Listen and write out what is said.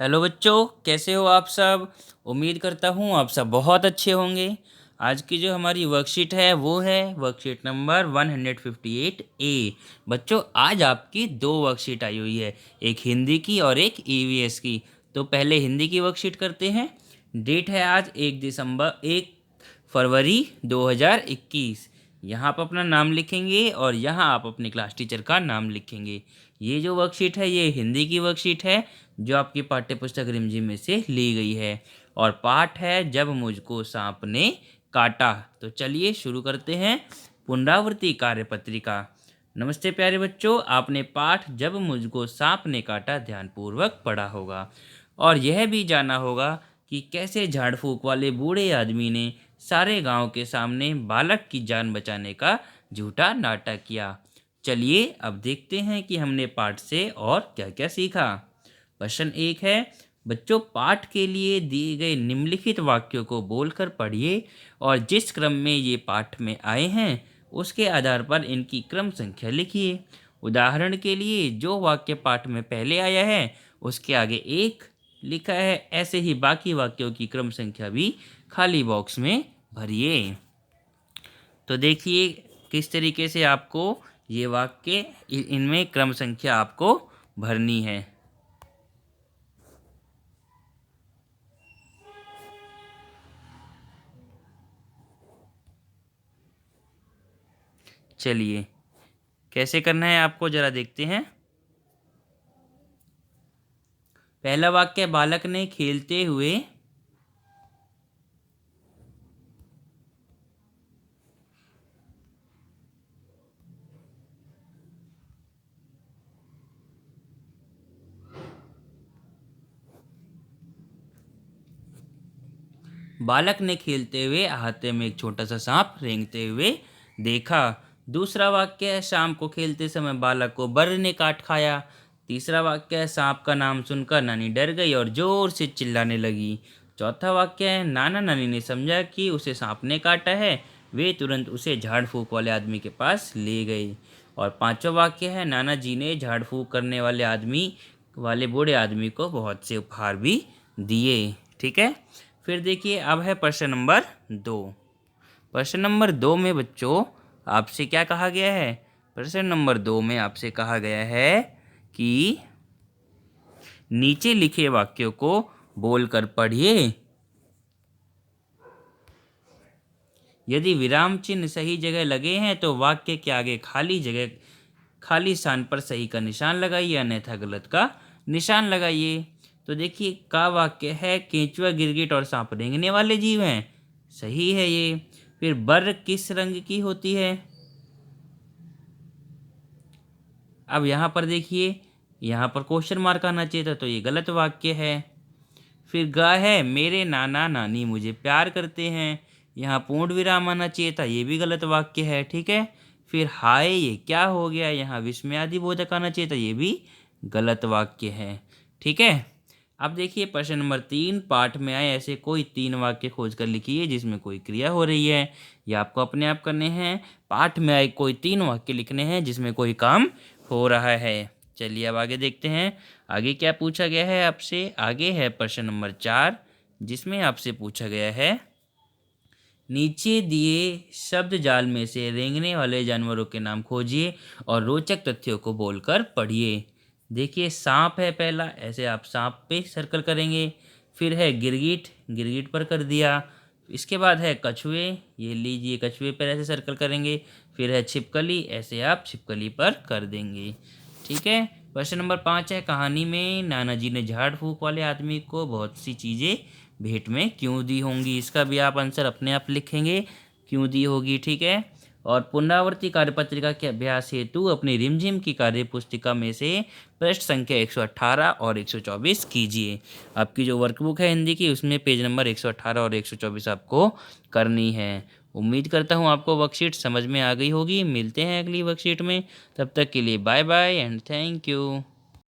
Hello बच्चों, कैसे हो आप सब। उम्मीद करता हूँ आप सब बहुत अच्छे होंगे। आज की जो हमारी वर्कशीट है वो है वर्कशीट नंबर 158 ए। बच्चों, आज आपकी दो वर्कशीट आई हुई है, एक हिंदी की और एक ईवीएस की। तो पहले हिंदी की वर्कशीट करते हैं। डेट है आज 1 फरवरी 2021। यहाँ आप अपना नाम लिखेंगे और यहाँ आप अपने क्लास टीचर का नाम लिखेंगे। ये जो वर्कशीट है ये हिंदी की वर्कशीट है जो आपकी पाठ्य पुस्तक रिमझिम में से ली गई है। और पाठ है जब मुझको सांप ने काटा। तो चलिए शुरू करते हैं। पुनरावृत्ति कार्यपत्रिका। नमस्ते प्यारे बच्चों, आपने पाठ जब मुझको सांप ने काटा ध्यानपूर्वक पढ़ा होगा और यह भी जाना होगा कि कैसे झाड़ फूक वाले बूढ़े आदमी ने सारे गांव के सामने बालक की जान बचाने का झूठा नाटक किया। चलिए अब देखते हैं कि हमने पाठ से और क्या क्या सीखा। प्रश्न 1 है, बच्चों पाठ के लिए दिए गए निम्नलिखित वाक्यों को बोलकर पढ़िए और जिस क्रम में ये पाठ में आए हैं उसके आधार पर इनकी क्रम संख्या लिखिए। उदाहरण के लिए जो वाक्य पाठ में पहले आया है उसके आगे 1 लिखा है, ऐसे ही बाकी वाक्यों की क्रम संख्या भी खाली बॉक्स में भरिए। तो देखिए किस तरीके से आपको ये वाक्य इनमें क्रम संख्या आपको भरनी है। चलिए कैसे करना है आपको जरा देखते हैं। पहला वाक्य, बालक ने खेलते हुए बालक ने खेलते हुए हाथे में एक छोटा सा सांप रेंगते हुए देखा। दूसरा वाक्य है, शाम को खेलते समय बालक को बर्र ने काट खाया। तीसरा वाक्य है, सांप का नाम सुनकर नानी डर गई और जोर से चिल्लाने लगी। चौथा वाक्य है, नाना नानी ने समझा कि उसे सांप ने काटा है, वे तुरंत उसे झाड़ फूक वाले आदमी के पास ले गए। और पांचवा वाक्य है, नाना जी ने झाड़ फूक करने वाले बूढ़े आदमी को बहुत से उपहार भी दिए। ठीक है, फिर देखिए अब है प्रश्न नंबर 2। प्रश्न नंबर 2 में बच्चों आपसे क्या कहा गया है। प्रश्न नंबर 2 में आपसे कहा गया है कि नीचे लिखे वाक्यों को बोलकर पढ़िए। यदि विराम चिन्ह सही जगह लगे हैं तो वाक्य के आगे खाली स्थान पर सही का निशान लगाइए, अन्यथा गलत का निशान लगाइए। तो देखिए का वाक्य है, केंचुआ गिरगिट और सांप रेंगने वाले जीव हैं, सही है ये। फिर बर किस रंग की होती है। अब यहाँ पर देखिए, यहाँ पर क्वेश्चन मार्क आना चाहिए था, तो ये गलत वाक्य है। फिर ग है, मेरे नाना नानी मुझे प्यार करते हैं, यहाँ पूर्ण विराम आना चाहिए था, ये भी गलत वाक्य है। ठीक है, फिर हाय ये क्या हो गया, यहाँ विस्मयादि बोधक आना चाहिए था, ये भी गलत वाक्य है। ठीक है, अब देखिए प्रश्न नंबर 3, पाठ में आए ऐसे कोई 3 वाक्य खोज कर लिखिए जिसमें कोई क्रिया हो रही है। ये आपको अपने आप करने हैं। पाठ में आए कोई 3 वाक्य लिखने हैं जिसमें कोई काम हो रहा है। चलिए अब आगे देखते हैं आगे क्या पूछा गया है आपसे। आगे है प्रश्न नंबर 4 जिसमें आपसे पूछा गया है, नीचे दिए शब्द जाल में से रेंगने वाले जानवरों के नाम खोजिए और रोचक तथ्यों को बोलकर पढ़िए। देखिए सांप है पहला, ऐसे आप सांप पे सर्कल करेंगे। फिर है गिरगिट, गिरगिट पर कर दिया। इसके बाद है कछुए, ये लीजिए कछुए पर ऐसे सर्कल करेंगे। फिर है छिपकली, ऐसे आप छिपकली पर कर देंगे। ठीक है, प्रश्न नंबर 5 है, कहानी में नाना जी ने झाड़ फूक वाले आदमी को बहुत सी चीज़ें भेंट में क्यों दी होंगी। इसका भी आप आंसर अपने आप लिखेंगे, क्यों दी होगी। ठीक है, और पुनरावृत्ति कार्यपत्रिका के अभ्यास हेतु अपनी रिमझिम की कार्य पुस्तिका में से पृष्ठ संख्या 118 और 124 कीजिए। आपकी जो वर्कबुक है हिंदी की उसमें पेज नंबर 118 और 124 आपको करनी है। उम्मीद करता हूँ आपको वर्कशीट समझ में आ गई होगी। मिलते हैं अगली वर्कशीट में, तब तक के लिए bye bye and thank you.